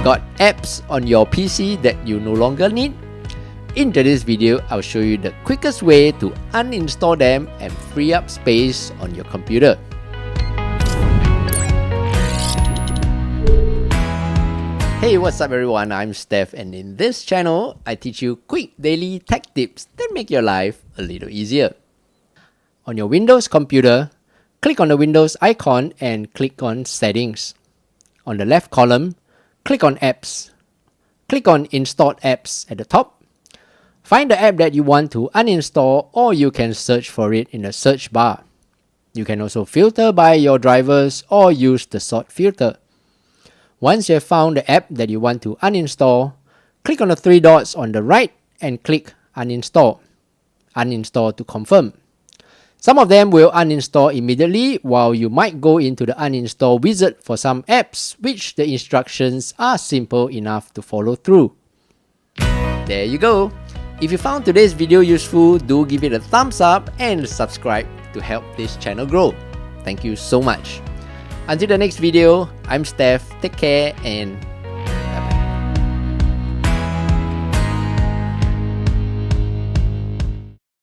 Got apps on your PC that you no longer need? In today's video, I'll show you the quickest way to uninstall them and free up space on your computer. Hey, what's up everyone? I'm Steph, and in this channel, I teach you quick daily tech tips that make your life a little easier. On your Windows computer, click on the Windows icon and click on Settings. On the left column, click on Apps. Click on Install Apps at the top. Find the app that you want to uninstall, or you can search for it in the search bar. You can also filter by your drivers or use the sort filter. Once you have found the app that you want to uninstall, click on the three dots on the right and click Uninstall. Uninstall to confirm. Some of them will uninstall immediately, while you might go into the uninstall wizard for some apps, which the instructions are simple enough to follow through. There you go. If you found today's video useful, do give it a thumbs up and subscribe to help this channel grow. Thank you so much. Until the next video, I'm Steph. Take care and